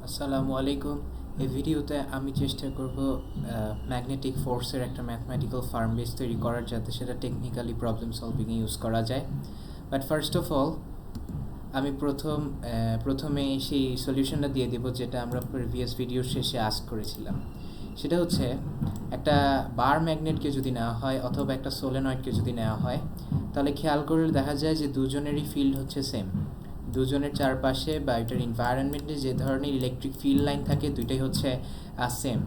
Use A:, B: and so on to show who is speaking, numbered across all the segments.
A: আসসালামু আলাইকুম। এই ভিডিওতে আমি চেষ্টা করব ম্যাগনেটিক ফোর্সের একটা ম্যাথমেটিক্যাল ফার্ম বেস তৈরি করার, যাতে সেটা টেকনিক্যালি প্রবলেম সলভিংয়ে ইউজ করা যায়। বাট ফার্স্ট অফ অল আমি প্রথমে সেই সলিউশনটা দিয়ে দেব, যেটা আমরা প্রিভিয়াস ভিডিওর শেষে আস্ক করেছিলাম। সেটা হচ্ছে, একটা বার ম্যাগনেটকে যদি নেওয়া হয় অথবা একটা সোলেনয়েডকে যদি নেওয়া হয়, তাহলে খেয়াল করলে দেখা যায় যে দুজনেরই ফিল্ড হচ্ছে সেম। দুজনের চারপাশে বা এটার এনভায়রনমেন্টে যে ধরনের ইলেকট্রিক ফিল্ড লাইন থাকে, দুইটাই হচ্ছে সেম।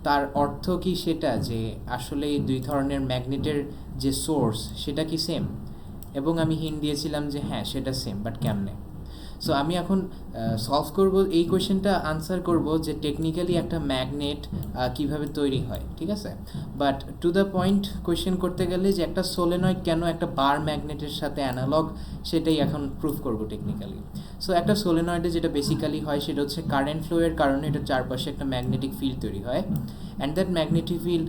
A: তার অর্থ কি সেটা যে আসলে এই দুই ধরনের ম্যাগনেটের যে সোর্স সেটা কি সেম? এবং আমি হিন্ট দিয়েছিলাম যে হ্যাঁ, সেটা সেম, বাট কেমনে? সো আমি এখন সলভ করব এই কোয়েশ্চেনটা, আনসার করব যে টেকনিক্যালি একটা ম্যাগনেট কিভাবে তৈরি হয়, ঠিক আছে? But to the point question করতে গেলে যে একটা সোলেনয়েড কেন একটা বার ম্যাগনেটের সাথে অ্যানালগ, সেটাই এখন প্রুফ করব টেকনিক্যালি। সো একটা সোলেনয়েডে যেটা বেসিক্যালি হয় সেটা হচ্ছে কারেন্ট ফ্লোয়ের কারণে এটার চারপাশে একটা ম্যাগনেটিক ফিল্ড তৈরি হয়, and that magnetic field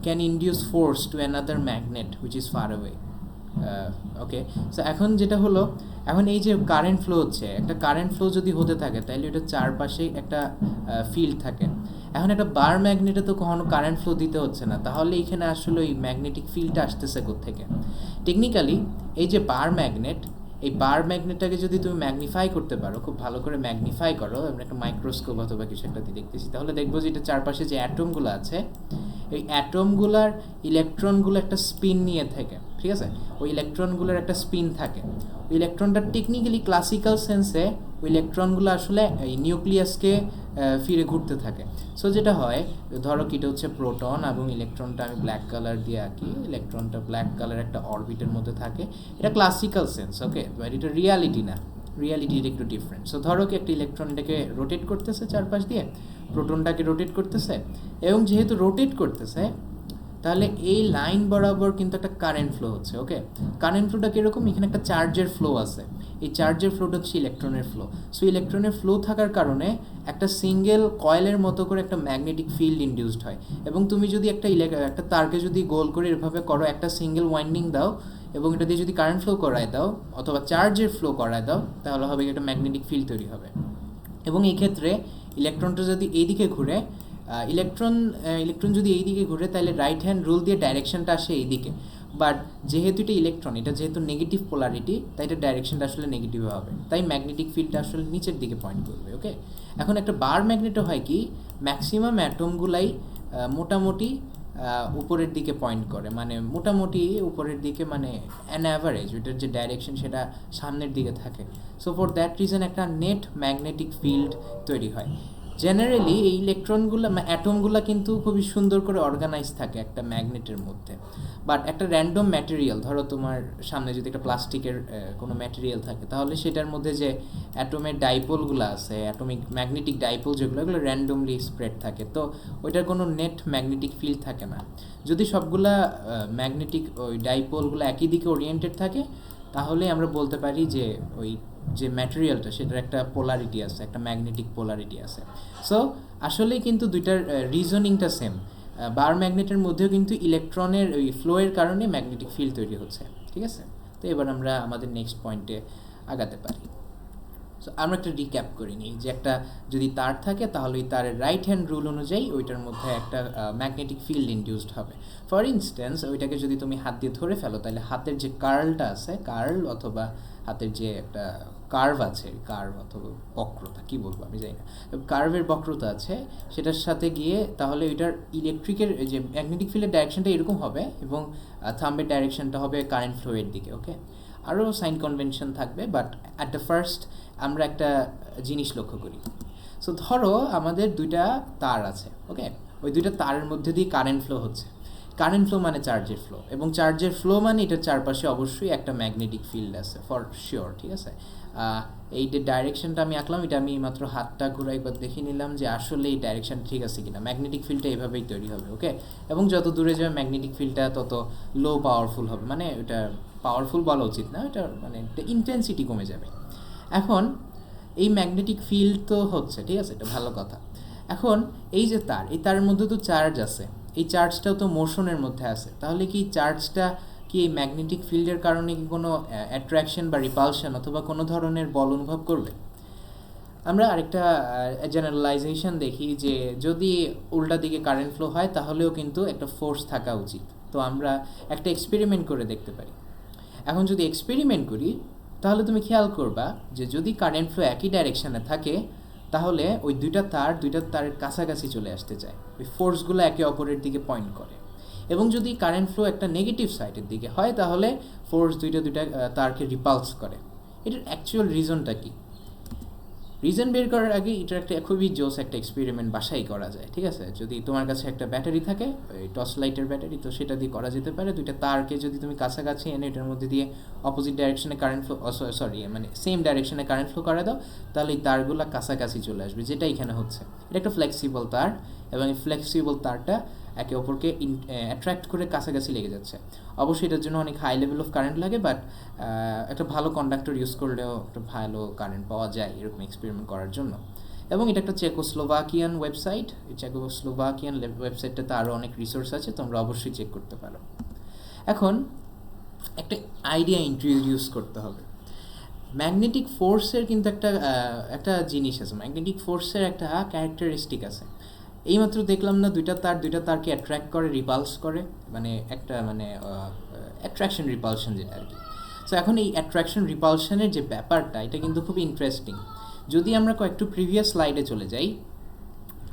A: can induce force to another magnet which is far away. Okay, so এখন যেটা হলো, এখন এই যে কারেন্ট ফ্লো হচ্ছে, একটা কারেন্ট ফ্লো যদি হতে থাকে তাহলে এটা চারপাশে একটা ফিল্ড থাকে। এখন একটা বার ম্যাগনেটে তো কখনো কারেন্ট ফ্লো দিতে হচ্ছে না, তাহলে এখানে আসলে ওই ম্যাগনেটিক ফিল্ডটা আসতেছে কোত্থেকে? টেকনিক্যালি এই যে বার ম্যাগনেট, এই বার ম্যাগনেটটাকে যদি তুমি ম্যাগনিফাই করতে পারো, খুব ভালো করে ম্যাগনিফাই করো, আমরা একটা মাইক্রোস্কোপ অথবা কিছু একটা দিয়ে দেখতেছি, তাহলে দেখবো যে এটা চারপাশে যে অ্যাটমগুলো আছে, এই অ্যাটমগুলার ইলেকট্রনগুলো একটা স্পিন নিয়ে থাকে, ঠিক আছে? ওই ইলেকট্রনগুলোর একটা স্পিন থাকে। ওই ইলেকট্রনটা টেকনিক্যালি ক্লাসিক্যাল সেন্সে ওই ইলেকট্রনগুলো আসলে এই নিউক্লিয়াসকে ফিরে ঘুরতে থাকে। সো যেটা হয়, ধরো কি, এটা হচ্ছে প্রোটন এবং ইলেকট্রনটা আমি ব্ল্যাক কালার দিয়ে আঁকি, ইলেকট্রনটা ব্ল্যাক কালার একটা অরবিটের মধ্যে থাকে। এটা ক্লাসিক্যাল সেন্স, ওকে, বাট এটা রিয়ালিটি না, রিয়ালিটির একটু ডিফারেন্ট। সো ধরো কি, একটা ইলেকট্রনটাকে রোটেট করতেছে চারপাশ দিয়ে, প্রোটনটাকে রোটেট করতেছে, এবং যেহেতু রোটেট করতেছে, তাহলে এই লাইন বরাবর কিন্তু একটা কারেন্ট ফ্লো হচ্ছে। ওকে, কারেন্ট ফ্লোটা কীরকম? এখানে একটা চার্জের ফ্লো আছে, এই চার্জের ফ্লোটা হচ্ছে ইলেকট্রনের ফ্লো। সো ইলেকট্রনের ফ্লো থাকার কারণে একটা সিঙ্গেল কয়েলের মতো করে একটা ম্যাগনেটিক ফিল্ড ইনডিউসড হয়। এবং তুমি যদি একটা তারকে যদি গোল করে এভাবে করো, একটা সিঙ্গেল ওয়াইন্ডিং দাও এবং এটা দিয়ে যদি কারেন্ট ফ্লো করায় দাও অথবা চার্জের ফ্লো করায় দাও, তাহলে হবে একটা ম্যাগনেটিক ফিল্ড তৈরি হবে। এবং এই ক্ষেত্রে ইলেকট্রনটা যদি এইদিকে ঘুরে, ইলেকট্রন ইলেকট্রন যদি এই দিকে ঘুরে, তাহলে রাইট হ্যান্ড রুল দিয়ে ডাইরেকশনটা আসে এইদিকে। বাট যেহেতু এটা ইলেকট্রন, এটা যেহেতু নেগেটিভ পোলারিটি, তাই এটা ডাইরেকশনটা আসলে নেগেটিভ হবে, তাই ম্যাগনেটিক ফিল্ডটা আসলে নিচের দিকে পয়েন্ট করবে। ওকে, এখন একটা বার ম্যাগনেটও হয় কি, ম্যাক্সিমাম অ্যাটমগুলাই মোটামুটি উপরের দিকে পয়েন্ট করে, মানে মোটামুটি উপরের দিকে, মানে অ্যান অ্যাভারেজ ওইটার যে ডাইরেকশন সেটা সামনের দিকে থাকে। সো ফর দ্যাট রিজন একটা নেট ম্যাগনেটিক ফিল্ড তৈরি হয়। জেনারেলি এই ইলেকট্রনগুলো, অ্যাটমগুলো কিন্তু খুবই সুন্দর করে অর্গানাইজ থাকে একটা ম্যাগনেটের মধ্যে। বাট একটা র্যান্ডম ম্যাটেরিয়াল, ধরো তোমার সামনে যদি একটা প্লাস্টিকের কোনো ম্যাটেরিয়াল থাকে, তাহলে সেটার মধ্যে যে অ্যাটমের ডাইপোলগুলো আছে, অ্যাটমিক ম্যাগনেটিক ডাইপোল যেগুলো, এগুলো র্যান্ডমলি স্প্রেড থাকে, তো ওইটার কোনো নেট ম্যাগনেটিক ফিল্ড থাকে না। যদি সবগুলা ম্যাগনেটিক ওই ডাইপোলগুলো একই দিকে ওরিয়েন্টেড থাকে, তাহলে আমরা বলতে পারি যে ওই যে ম্যাটেরিয়ালটা সেটার একটা পোলারিটি আছে, একটা ম্যাগনেটিক পোলারিটি আছে। সো আসলেই কিন্তু দুইটার রিজনিংটা সেম। বার ম্যাগনেটের মধ্যেও কিন্তু ইলেকট্রনের ওই ফ্লোয়ের কারণে ম্যাগনেটিক ফিল্ড তৈরি হচ্ছে, ঠিক আছে? তো এবার আমরা আমাদের নেক্সট পয়েন্টে আগাতে পারি। সো আমরা একটা রিক্যাপ করে নিই যে একটা যদি তার থাকে, তাহলে ওই তারের রাইট হ্যান্ড রুল অনুযায়ী ওইটার মধ্যে একটা ম্যাগনেটিক ফিল্ড ইনডিউসড হবে। ফর ইনস্ট্যান্স, ওইটাকে যদি তুমি হাত দিয়ে ধরে ফেলো, তাহলে হাতের যে কার্লটা আছে, কার্ল অথবা হাতের যে একটা কার্ভ আছে, কার্ভ অথবা বক্রতা, কী বলবো আমি জানি না, কার্ভের বক্রতা আছে, সেটার সাথে গিয়ে তাহলে ওইটার ইলেকট্রিকের যে ম্যাগনেটিক ফিল্ডের ডাইরেকশনটা এরকম হবে, এবং থাম্বের ডাইরেকশনটা হবে কারেন্ট ফ্লোয়ের দিকে। ওকে, আরও সাইন কনভেনশন থাকবে, বাট অ্যাট দ্য ফার্স্ট আমরা একটা জিনিস লক্ষ্য করি। সো ধরো আমাদের দুইটা তার আছে, ওকে, ওই দুইটা তারের মধ্যে দিয়ে কারেন্ট ফ্লো হচ্ছে। কারেন্ট ফ্লো মানে চার্জের ফ্লো, এবং চার্জের ফ্লো মানে এটার চারপাশে অবশ্যই একটা ম্যাগনেটিক ফিল্ড আছে, ফর শিওর, ঠিক আছে? এই যে ডাইরেকশনটা আমি আঁকলাম, এটা আমি মাত্র হাতটা ঘুরে একবার দেখে নিলাম যে আসলে এই ডাইরেকশন ঠিক আছে কিনা। ম্যাগনেটিক ফিল্ডটা এভাবেই তৈরি হবে, ওকে, এবং যত দূরে যাবে ম্যাগনেটিক ফিল্ডটা তত লো পাওয়ারফুল হবে, মানে এটা পাওয়ারফুল বলা উচিত না, এটা মানে ইন্টেন্সিটি কমে যাবে। এখন এই ম্যাগনেটিক ফিল্ড তো হচ্ছে, ঠিক আছে, এটা ভালো কথা। এখন এই যে তার, এই তারের মধ্যে তো চার্জ আছে, এই চার্জটাও তো মোশনের মধ্যে আছে, তাহলে কি চার্জটা কি এই ম্যাগনেটিক ফিল্ডের কারণে কি কোনো অ্যাট্রাকশন বা রিপালশন অথবা কোনো ধরনের বল অনুভব করবে? আমরা আরেকটা জেনারেলাইজেশন দেখি যে যদি উল্টা দিকে কারেন্ট ফ্লো হয় তাহলেও কিন্তু একটা ফোর্স থাকা উচিত। তো আমরা একটা এক্সপেরিমেন্ট করে দেখতে পারি। এখন যদি এক্সপেরিমেন্ট করি তাহলে তুমি খেয়াল করবা যে যদি কারেন্ট ফ্লো একই ডাইরেকশানে থাকে তাহলে ওই দুইটা তারের কাছাকাছি চলে আসতে চায়, ওই ফোর্সগুলো একে অপরের দিকে পয়েন্ট করে। এবং যদি কারেন্ট ফ্লো একটা নেগেটিভ সাইডের দিকে হয় তাহলে ফোর্স দুইটা তারকে রিপালস করে। এটার অ্যাকচুয়াল রিজনটা কী? রিজন বের করার আগে এটার একটা খুবই জোস একটা এক্সপেরিমেন্ট বাসাই করা যায়, ঠিক আছে? যদি তোমার কাছে একটা ব্যাটারি থাকে, ওই টর্চ লাইটের ব্যাটারি, তো সেটা দিয়ে করা যেতে পারে। দুইটা তারকে যদি তুমি কাছাকাছি এনে এটার মধ্যে দিয়ে অপোজিট ডাইরেকশনে কারেন্ট ফ্লো, মানে সেম ডাইরেকশনে কারেন্ট ফ্লো করে দাও, তাহলে এই তারগুলো কাছাকাছি চলে আসবে, যেটা এখানে হচ্ছে। এটা একটা ফ্লেক্সিবল তার, এবং এই ফ্লেক্সিবল তারটা একে অপরকে অ্যাট্রাক্ট করে কাছাকাছি লেগে যাচ্ছে। অবশ্যই এটার জন্য অনেক হাই লেভেল অফ কারেন্ট লাগে, বাট একটা ভালো কন্ডাক্টর ইউজ করলেও একটা ভালো কারেন্ট পাওয়া যায় এরকম এক্সপেরিমেন্ট করার জন্য। এবং এটা একটা চেকোস্লোভাকিয়ান ওয়েবসাইট। এই চেকোস্লোভাকিয়ান ওয়েবসাইটটাতে আরও অনেক রিসোর্স আছে, তোমরা অবশ্যই চেক করতে পারো। এখন একটা আইডিয়া ইন্ট্রোডিউস করতে হবে। ম্যাগনেটিক ফোর্সের কিন্তু একটা জিনিস আছে, ম্যাগনেটিক ফোর্সের একটা ক্যারেক্টারিস্টিক আছে। এইমাত্র দেখলাম না দুইটা তারকে অ্যাট্রাক্ট করে, রিপালস করে, মানে একটা অ্যাট্রাকশন রিপালশন যেটা আর কি। সো এখন এই অ্যাট্রাকশন রিপালশনের যে ব্যাপারটা, এটা কিন্তু খুব ইন্টারেস্টিং। যদি আমরা কয়েকটু প্রিভিয়াস স্লাইডে চলে যাই,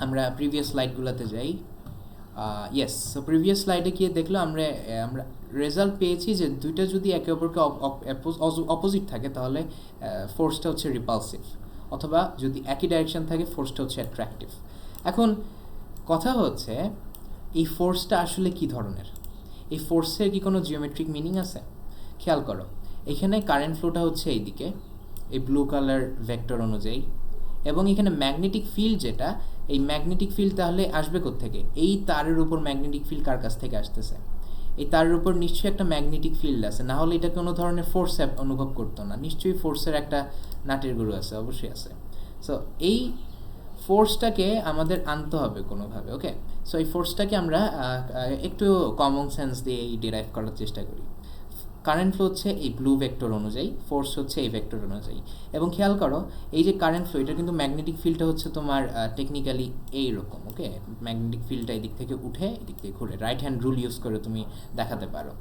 A: আমরা প্রিভিয়াস স্লাইডগুলোতে যাই, ইয়েস। সো প্রিভিয়াস স্লাইডে গিয়ে দেখলো আমরা রেজাল্ট পেয়েছি যে দুইটা যদি একে অপরকে অপোজিট থাকে তাহলে ফোর্সটা হচ্ছে রিপালসিভ, অথবা যদি একই ডাইরেকশন থাকে ফোর্সটা হচ্ছে অ্যাট্রাকটিভ। এখন কথা হচ্ছে এই ফোর্সটা আসলে কী ধরনের? এই ফোর্সের কি কোনো জিওমেট্রিক মিনিং আছে? খেয়াল করো, এখানে কারেন্ট ফ্লোটা হচ্ছে এইদিকে, এই ব্লু কালার ভেক্টর অনুযায়ী, এবং এখানে ম্যাগনেটিক ফিল্ড যেটা, এই ম্যাগনেটিক ফিল্ড তাহলে আসবে কোত্থেকে? এই তারের উপর ম্যাগনেটিক ফিল্ড কার কাছ থেকে আসতেছে? এই তারের উপর নিশ্চয়ই একটা ম্যাগনেটিক ফিল্ড আছে, না হলে এটা কোনো ধরনের ফোর্স অনুভব করতো না। নিশ্চয়ই ফোর্সের একটা নাটের গুরু আছে, অবশ্যই আছে। সো এই ফোর্সটাকে আমাদের আনতে হবে কোনোভাবে, ওকে? সো এই ফোর্সটাকে আমরা একটু কমন সেন্স দিয়ে ডিরাইভ করার চেষ্টা করি। কারেন্ট ফ্লো হচ্ছে এই ব্লু ভেক্টর অনুযায়ী, ফোর্স হচ্ছে এই ভেক্টর অনুযায়ী। এবং খেয়াল করো এই যে কারেন্ট ফ্লো, এটা কিন্তু ম্যাগনেটিক ফিল্ডটা হচ্ছে তোমার টেকনিক্যালি এইরকম, ওকে? ম্যাগনেটিক ফিল্ডটা এদিক থেকে উঠে এদিক থেকে ঘুরে, রাইট হ্যান্ড রুল ইউজ করে তুমি দেখাতে পারো।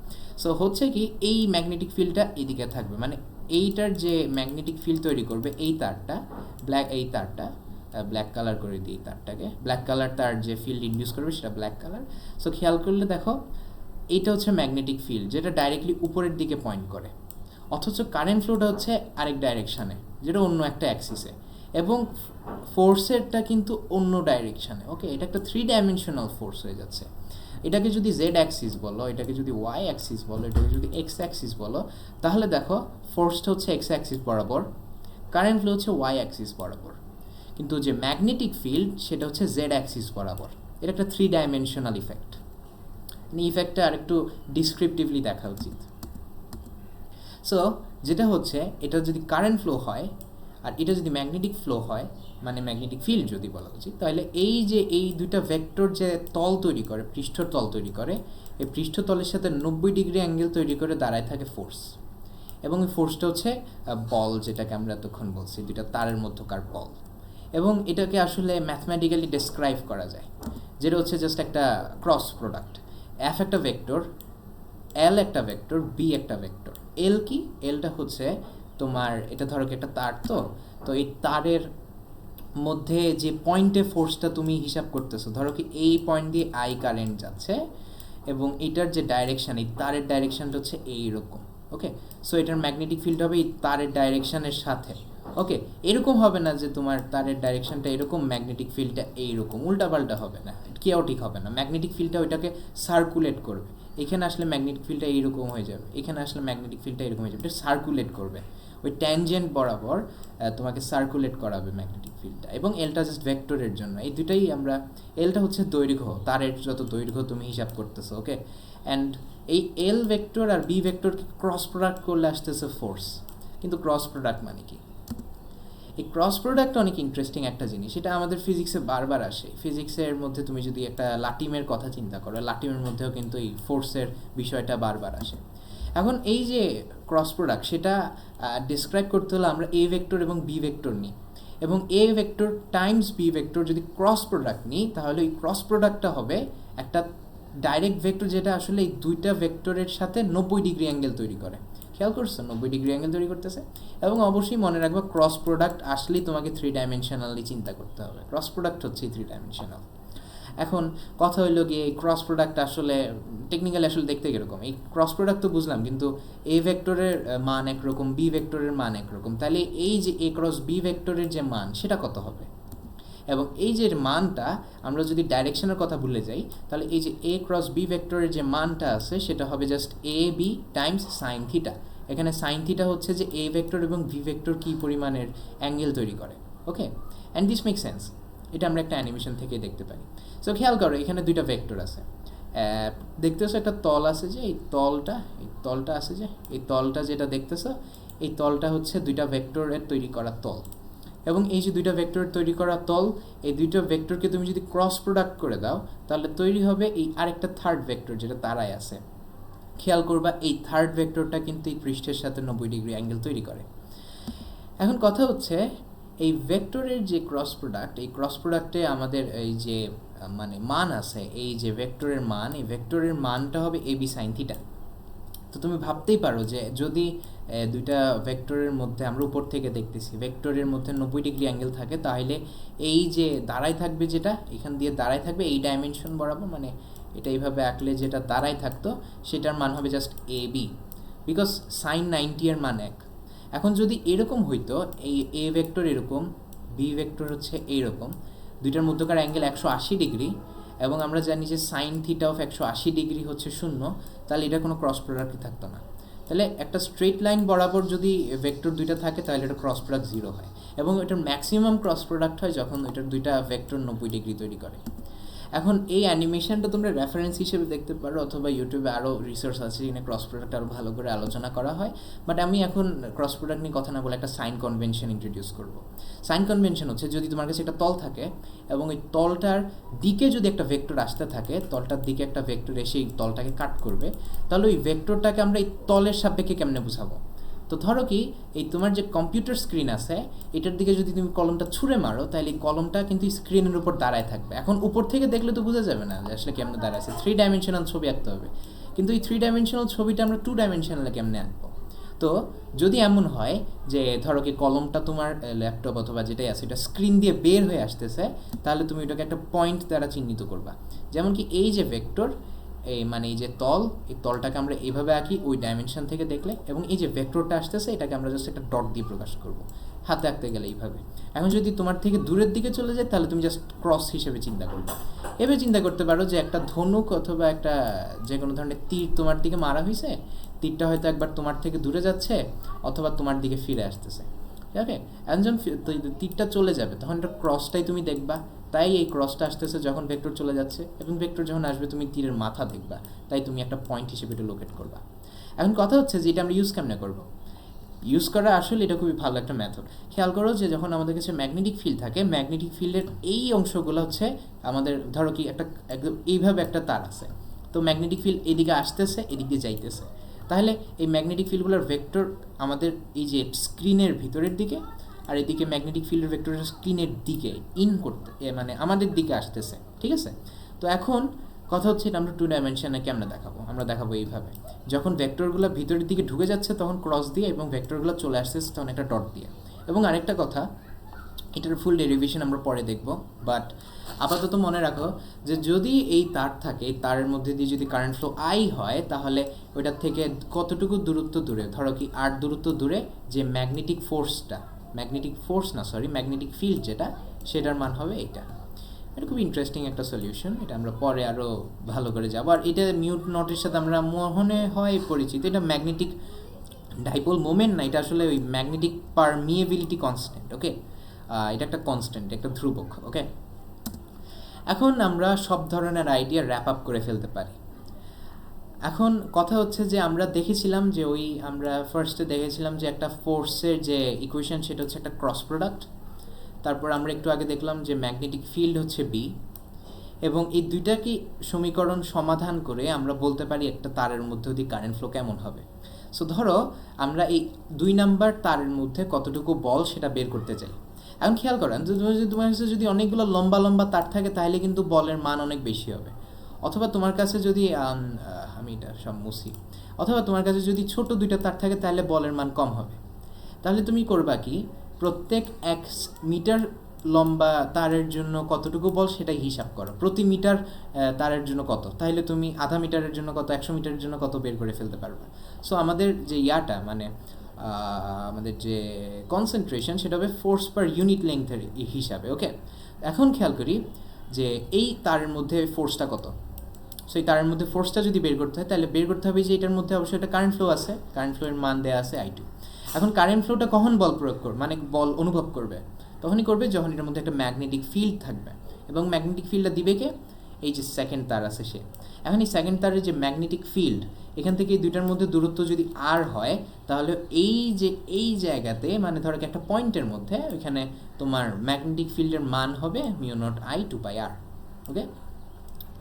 A: সো হচ্ছে কি, এই ম্যাগনেটিক ফিল্ডটা এদিকে থাকবে, মানে এইটার যে ম্যাগনেটিক ফিল্ড তৈরি করবে এই তারটা, এই তারটা ব্ল্যাক কালার করে দিই তারটাকে, ব্ল্যাক কালার তার যে ফিল্ড ইন্ডিউস করবে সেটা ব্ল্যাক কালার। সো খেয়াল করলে দেখো এইটা হচ্ছে ম্যাগনেটিক ফিল্ড, যেটা ডাইরেক্টলি উপরের দিকে পয়েন্ট করে, অথচ কারেন্ট ফ্লোটা হচ্ছে আরেক ডাইরেকশানে, যেটা অন্য একটা অ্যাক্সিসে, এবং ফোর্সেরটা কিন্তু অন্য ডাইরেকশানে, ওকে? এটা একটা 3 ডাইমেনশনাল ফোর্স হয়ে যাচ্ছে। এটাকে যদি জেড অ্যাক্সিস বলো, এটাকে যদি ওয়াই অ্যাক্সিস বলো, এটাকে যদি এক্স অ্যাক্সিস বলো, তাহলে দেখো ফোর্সটা হচ্ছে এক্স অ্যাক্সিস বরাবর, কারেন্ট ফ্লো হচ্ছে ওয়াই অ্যাক্সিস বরাবর, কিন্তু যে ম্যাগনেটিক ফিল্ড সেটা হচ্ছে জেড অ্যাক্সিস বরাবর। এটা একটা 3 ডাইমেনশনাল ইফেক্ট। ইফেক্টটা আর একটু ডিসক্রিপটিভলি দেখা উচিত। সো যেটা হচ্ছে, এটা যদি কারেন্ট ফ্লো হয় আর এটা যদি ম্যাগনেটিক ফ্লো হয়, মানে ম্যাগনেটিক ফিল্ড যদি বলা উচিত, তাহলে এই যে এই দুইটা ভেক্টর যে তল তৈরি করে, পৃষ্ঠর তল তৈরি করে, এই পৃষ্ঠতলের সাথে 90 ডিগ্রি অ্যাঙ্গেল তৈরি করে দাঁড়ায় থাকে ফোর্স। এবং এই ফোর্সটা হচ্ছে বল, যেটাকে আমরা এতক্ষণ বলছি, দুইটা তারের মধ্যকার বল। এবং এটাকে আসলে ম্যাথমেটিক্যালি ডেসক্রাইব করা যায়, যেটা হচ্ছে জাস্ট একটা ক্রস প্রোডাক্ট। এফ একটা ভেক্টর, এল একটা ভেক্টর, বি একটা ভেক্টর। এল কি? এলটা হচ্ছে তোমার, এটা ধরো কি একটা তার, তো এই তারের মধ্যে যে পয়েন্টে ফোর্সটা তুমি হিসাব করতেছো, ধরো কি এই পয়েন্ট দিয়ে আই কারেন্ট যাচ্ছে, এবং এটার যে ডাইরেকশান, এই তারের ডাইরেকশানটা হচ্ছে এইরকম, ওকে? সো এটার ম্যাগনেটিক ফিল্ড হবে এই তারের ডাইরেকশানের সাথে, ওকে? এরকম হবে না যে তোমার তারের ডাইরেকশানটা এরকম, ম্যাগনেটিক ফিল্ডটা এইরকম, উল্টাপাল্টা হবে না, কেওটিক হবে না। ম্যাগনেটিক ফিল্ডটা ওইটাকে সার্কুলেট করবে। এখানে আসলে ম্যাগনেটিক ফিল্ডটা এইরকম হয়ে যাবে, এখানে আসলে ম্যাগনেটিক ফিল্ডটা এরকম হয়ে যাবে, এটা সার্কুলেট করবে, ওই ট্যানজেন্ট বরাবর তোমাকে সার্কুলেট করাবে ম্যাগনেটিক ফিল্ডটা। এবং এলটা জাস্ট ভেক্টরের জন্য, এই দুটাই আমরা, এলটা হচ্ছে দৈর্ঘ্য, তারের যত দৈর্ঘ্য তুমি হিসাব করতেছো, ওকে? অ্যান্ড এই এল ভেক্টর আর বি ভেক্টরকে ক্রস প্রোডাক্ট করলে আসতেছে ফোর্স। কিন্তু ক্রস প্রোডাক্ট মানে কি? এই ক্রস প্রোডাক্ট অনেক ইন্টারেস্টিং একটা জিনিস, এটা আমাদের ফিজিক্সে বারবার আসে। ফিজিক্সের মধ্যে তুমি যদি একটা লাটিমের কথা চিন্তা করো, লাটিমের মধ্যেও কিন্তু এই ফোর্সের বিষয়টা বারবার আসে। এখন এই যে ক্রস প্রোডাক্ট, সেটা ডিসক্রাইব করতে হলে আমরা এ ভেক্টর এবং বি ভেক্টর নিই। এবং A vector times B vector যদি ক্রস প্রোডাক্ট নিই তাহলে ওই ক্রস প্রোডাক্টটা হবে একটা ডাইরেক্ট ভেক্টর যেটা আসলে এই দুইটা ভেক্টরের সাথে 90 ডিগ্রি অ্যাঙ্গেল তৈরি করে। খেয়াল করছো 90 ডিগ্রি অ্যাঙ্গেল তৈরি করতেছে। এবং অবশ্যই মনে রাখবা ক্রস প্রোডাক্ট আসলেই তোমাকে 3 ডাইমেনশনালি চিন্তা করতে হবে, ক্রস প্রোডাক্ট হচ্ছে 3 ডাইমেনশনাল। এখন কথা হইলো গিয়ে এই ক্রস প্রোডাক্ট আসলে টেকনিক্যালি আসলে দেখতে কীরকম, এই ক্রস প্রোডাক্ট তো বুঝলাম, কিন্তু এ ভেক্টরের মান একরকম, বি ভেক্টরের মান একরকম, তাহলে এই যে এ ক্রস বি ভেক্টরের যে মান সেটা কত হবে? এবং এই যে মানটা আমরা যদি ডাইরেকশনের কথা ভুলে যাই তাহলে এই যে এ ক্রস বি ভেক্টরের যে মানটা আছে সেটা হবে just A B Times sine theta. এখানে সাইন থিটা হচ্ছে যে এ ভেক্টর এবং ভি ভেক্টর কী পরিমাণের অ্যাঙ্গেল তৈরি করে। ওকে, অ্যান্ড দিস মেক সেন্স, এটা আমরা একটা অ্যানিমেশন থেকে দেখতে পারি। সো খেয়াল করো এখানে দুইটা ভেক্টর আছে, দেখতেছো একটা তল আছে, যে এই তলটা আছে, যে এই তলটা যেটা দেখতেছো এই তলটা হচ্ছে দুইটা ভেক্টরের তৈরি করা তল। এবং এই যে দুইটা ভেক্টরের তৈরি করা তল, এই দুইটা ভেক্টরকে তুমি যদি ক্রস প্রোডাক্ট করে দাও তাহলে তৈরি হবে এই আরেকটা থার্ড ভেক্টর যেটা তারাই আছে। খেয়াল করবা এই থার্ড ভেক্টরটা কিন্তু এই পৃষ্ঠের সাথে 90 ডিগ্রি অ্যাঙ্গেল তৈরি করে। এখন কথা হচ্ছে এই ভেক্টরের যে ক্রস প্রোডাক্ট, এই ক্রস প্রোডাক্টে আমাদের এই যে মানে মান আছে, এই যে ভেক্টরের মান, এই ভেক্টরের মানটা হবে এ বি সাইন থিটা। তো তুমি ভাবতেই পারো যে যদি দুইটা ভেক্টরের মধ্যে আমরা উপর থেকে দেখতেছি ভেক্টরের মধ্যে 90 ডিগ্রি অ্যাঙ্গেল থাকে, তাহলে এই যে দাঁড়াই থাকবে, যেটা এখান দিয়ে দাঁড়াই থাকবে এই ডাইমেনশন বরাবর, মানে এটা এইভাবে আঁকলে যেটা দাঁড়াই থাকতো সেটার মান হবে just A B, because sine 90 এর মান 1। এখন যদি এরকম হইতো, এই এ ভেক্টর এরকম, বি ভেক্টর হচ্ছে এইরকম, দুইটার মধ্যকার অ্যাঙ্গেল 180 ডিগ্রি, এবং আমরা জানি যে সাইন থিটা অফ 180 ডিগ্রি হচ্ছে 0, তাহলে এটা কোনো ক্রস প্রোডাক্টই থাকতো না। তাহলে একটা স্ট্রেট লাইন বরাবর যদি ভেক্টর দুইটা থাকে তাহলে এটা ক্রস প্রোডাক্ট 0 হয়, এবং এটার ম্যাক্সিমাম ক্রস প্রোডাক্ট হয় যখন এটার দুইটা ভেক্টর 90 ডিগ্রি তৈরি করে। এখন এই অ্যানিমেশনটা তোমরা রেফারেন্স হিসেবে দেখতে পারো, অথবা ইউটিউবে আরও রিসার্চ আছে যেখানে ক্রস প্রোডাক্ট আরও ভালো করে আলোচনা করা হয়। বাট আমি এখন ক্রস প্রোডাক্ট নিয়ে কথা না বলে একটা সাইন কনভেনশন ইন্ট্রোডিউস করব। সাইন কনভেনশন হচ্ছে যদি তোমার কাছে একটা তল থাকে এবং ওই তলটার দিকে যদি একটা ভেক্টর আসতে থাকে, তলটার দিকে একটা ভেক্টর এসে এই তলটাকে কাট করবে, তাহলে ওই ভেক্টরটাকে আমরা এই তলের সাপেক্ষে কেমনে বোঝাবো? তো ধরো কি এই তোমার যে কম্পিউটার স্ক্রিন আছে এটার দিকে যদি তুমি কলমটা ছুঁড়ে মারো তাহলে এই কলমটা কিন্তু স্ক্রিনের উপর দাঁড়ায় থাকবে। এখন উপর থেকে দেখলে তো বোঝা যাবে না যে আসলে কেমনে দাঁড়ায় আছে, 3 ডাইমেনশনাল ছবি আঁকতে হবে, কিন্তু এই 3 ডাইমেনশনাল ছবিটা আমরা 2 ডাইমেনশনালে কেমনে আঁকবো? তো যদি এমন হয় যে ধরো কি কলমটা তোমার ল্যাপটপ অথবা যেটাই আছে এটা স্ক্রিন দিয়ে বের হয়ে আসতেছে, তাহলে তুমি এটাকে একটা পয়েন্ট দ্বারা চিহ্নিত করবা। যেমন কি এই যে ভেক্টর, এই মানে এই যে তল, এই তলটাকে আমরা এইভাবে আঁকি ওই ডাইমেনশন থেকে দেখলে, এবং এই যে ভেক্টরটা আসতেছে এটাকে আমরা জাস্ট একটা ডট দিয়ে প্রকাশ করব হাতে আঁকতে গেলে এইভাবে। এখন যদি তোমার থেকে দূরের দিকে চলে যায় তাহলে তুমি জাস্ট ক্রস হিসেবে চিন্তা করবে। এভাবে চিন্তা করতে পারো যে একটা ধনুক অথবা একটা যে কোনো ধরনের তীর তোমার দিকে মারা হয়েছে, তীরটা হয়তো একবার তোমার থেকে দূরে যাচ্ছে অথবা তোমার দিকে ফিরে আসতেছে। ঠিক আছে, এখন যখন তীরটা চলে যাবে তখন একটা ক্রসটাই তুমি দেখবা, তাই এই ক্রসটা আসতেছে যখন ভেক্টর চলে যাচ্ছে, এবং ভেক্টর যখন আসবে তুমি তীরের মাথা দেখবা, তাই তুমি একটা পয়েন্ট হিসেবে এটা লোকেট করবা। এখন কথা হচ্ছে যে এটা আমরা ইউজ কেমনে করবো? ইউজ করা আসলে এটা খুবই ভালো একটা মেথড। খেয়াল করো যে যখন আমাদের কাছে ম্যাগনেটিক ফিল্ড থাকে, ম্যাগনেটিক ফিল্ডের এই অংশগুলো হচ্ছে আমাদের, ধরো কি একটা একদম এইভাবে একটা তার আছে, তো ম্যাগনেটিক ফিল্ড এদিকে আসতেছে এদিক দিয়ে যাইতেছে, তাহলে এই ম্যাগনেটিক ফিল্ডগুলোর ভেক্টর আমাদের এই যে স্ক্রিনের ভিতরের দিকে, আর এদিকে ম্যাগনেটিক ফিল্ডের ভেক্টরের স্ক্রিনের দিকে ইন করতে মানে আমাদের দিকে আসতেছে। ঠিক আছে, তো এখন কথা হচ্ছে এটা আমরা 2 ডাইমেনশনে কেমনে দেখাবো? আমরা দেখাবো এইভাবে, যখন ভেক্টরগুলো ভিতরের দিকে ঢুকে যাচ্ছে তখন ক্রস দিয়ে, এবং ভেক্টরগুলো চলে আসতেছে তখন একটা ডট দিয়ে। এবং আরেকটা কথা, এটার ফুল ডেরিভেশন আমরা পরে দেখব, বাট আপাতত মনে রাখো যে যদি এই তার থাকে, এই তারের মধ্যে দিয়ে যদি কারেন্ট ফ্লো আই হয়, তাহলে ওইটার থেকে কতটুকু দূরত্ব দূরে, ধরো কি আর দূরত্ব দূরে যে ম্যাগনেটিক ফিল্ড যেটা, সেটার মান হবে এইটা। এটা খুব ইন্টারেস্টিং একটা সলিউশন, এটা আমরা পরে আরও ভালো করে যাবো। আর এটা মিউট নটের সাথে আমরা মনে হয় পরিচিত, এটা ম্যাগনেটিক ডাইপোল মোমেন্ট না, এটা আসলে ওই ম্যাগনেটিক পারমিয়েবিলিটি কনস্ট্যান্ট। ওকে, এটা একটা কনস্ট্যান্ট, একটা ধ্রুবক। ওকে, এখন আমরা সব ধরনের আইডিয়া র্যাপ আপ করে ফেলতে পারি। এখন কথা হচ্ছে যে আমরা দেখেছিলাম যে আমরা ফার্স্টে দেখেছিলাম যে একটা ফোর্সের যে ইকুয়েশন সেটা হচ্ছে একটা ক্রস প্রোডাক্ট, তারপর আমরা একটু আগে দেখলাম যে ম্যাগনেটিক ফিল্ড হচ্ছে বি, এবং এই দুইটাকে সমীকরণ সমাধান করে আমরা বলতে পারি একটা তারের মধ্যে দিয়ে কারেন্ট ফ্লো কেমন হবে। সো ধরো আমরা এই 2 নাম্বার তারের মধ্যে কতটুকু বল সেটা বের করতে চাই, এখন খেয়াল করেন যে তোমার কাছে যদি অনেকগুলো লম্বা লম্বা তার থাকে তাহলে কিন্তু বলের মান অনেক বেশি হবে, অথবা তোমার কাছে যদি আমি এটা সব মুছি, অথবা তোমার কাছে যদি ছোট দুইটা তার থাকে তাহলে বলের মান কম হবে। তাহলে তুমি করবা কি, প্রত্যেক 1 মিটার লম্বা তারের জন্য কতটুকু বল সেটাই হিসাব করো, প্রতি মিটার তারের জন্য কত, তাহলে তুমি আধা মিটারের জন্য কত, 100 মিটারের জন্য কত বের করে ফেলতে পারবে। সো আমাদের যে মানে আমাদের যে কনসেন্ট্রেশন সেটা হবে ফোর্স পার ইউনিট লেংথের হিসাবে। ওকে, এখন খেয়াল করি যে এই তারের মধ্যে ফোর্সটা কত। সো এই তারের মধ্যে ফোর্সটা যদি বের করতে হয় তাহলে বের করতে হবে যে এটার মধ্যে অবশ্যই একটা কারেন্ট ফ্লো আছে, কারেন্ট ফ্লোয়ের মান দেওয়া আছে I2। এখন কারেন্ট ফ্লোটা কখন বল প্রয়োগ করবে, মানে বল অনুভব করবে, তখনই করবে যখন এটার মধ্যে একটা ম্যাগনেটিক ফিল্ড থাকবে, এবং ম্যাগনেটিক ফিল্ডটা দিবে কে, এই যে সেকেন্ড তার আছে সে। এখন এই সেকেন্ড তারের যে ম্যাগনেটিক ফিল্ড, এখান থেকে এই দুইটার মধ্যে দূরত্ব যদি r হয়, তাহলে এই জায়গাতে মানে ধরো একটা পয়েন্টের মধ্যে ওইখানে তোমার ম্যাগনেটিক ফিল্ডের মান হবে μ0I2/r। ওকে,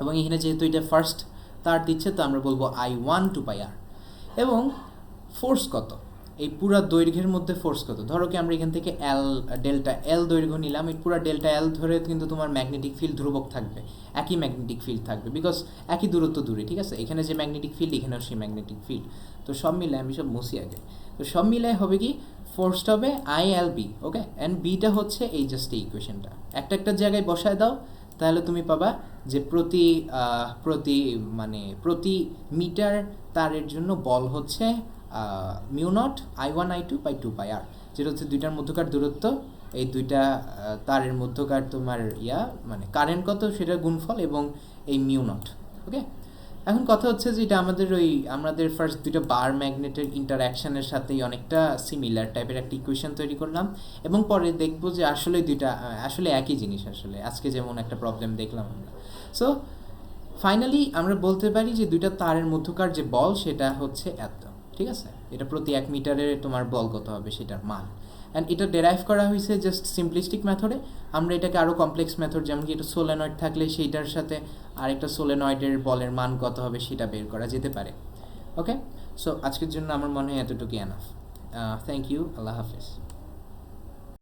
A: এবং এখানে যেহেতু এটা ফার্স্ট তার দিচ্ছে তো আমরা বলবো I1/r। এবং ফোর্স কত, এই পুরা দৈর্ঘ্যের মধ্যে ফোর্স কত, ধরো কি আমরা এখান থেকে ডেল্টা এল দৈর্ঘ্য নিলাম, এই পুরা ডেল্টা এল ধরে কিন্তু তোমার ম্যাগনেটিক ফিল্ড ধ্রুবক থাকবে, একই ম্যাগনেটিক ফিল্ড থাকবে, বিকজ একই দূরত্ব দূরে, ঠিক আছে, এখানে যে ম্যাগনেটিক ফিল্ড এখানেও সেই ম্যাগনেটিক ফিল্ড। তো সব মিলে আমি সব মুছি আগে, তো সব মিলে হবে কি, ফোর্সটা হবে ILB। ওকে, অ্যান্ড বিটা হচ্ছে এই জাস্ট এই ইকুয়েশনটা একটা জায়গায় বসায় দাও, তাহলে তুমি পাবা যে প্রতি মিটার তারের জন্য বল হচ্ছে μ0I1I2/2πr, যেটা হচ্ছে দুইটার মধ্যকার দূরত্ব, এই দুইটা তারের মধ্যকার তোমার মানে কারেন্ট কত সেটার গুণফল, এবং এই μ0। ওকে, এখন কথা হচ্ছে যে এটা আমাদের ফার্স্ট দুইটা বার ম্যাগনেটের ইন্টারঅ্যাকশনের সাথেই অনেকটা সিমিলার টাইপের একটা ইকুয়েশন তৈরি করলাম, এবং পরে দেখবো যে আসলে দুইটা আসলে একই জিনিস, আসলে আজকে যেমন একটা প্রবলেম দেখলাম আমরা। সো ফাইনালি আমরা বলতে পারি যে দুইটা তারের মধ্যকার যে বল সেটা হচ্ছে এত, ঠিক আছে, এটা প্রতি 1 মিটারে তোমার বল কত হবে সেটার মান। অ্যান্ড এটা ডেরাইভ করা হয়েছে জাস্ট সিম্পলিস্টিক মেথডে। আমরা এটাকে আরও কমপ্লেক্স মেথড, যেমন কি এটা সোলেনয়েড থাকলে সেইটার সাথে আরেকটা সোলেনয়েডের বলের মান কত হবে সেটা বের করা যেতে পারে। ওকে, সো আজকের জন্য আমার মনে হয় এতটুকুই এনাফ। থ্যাংক ইউ, আল্লাহ হাফিজ।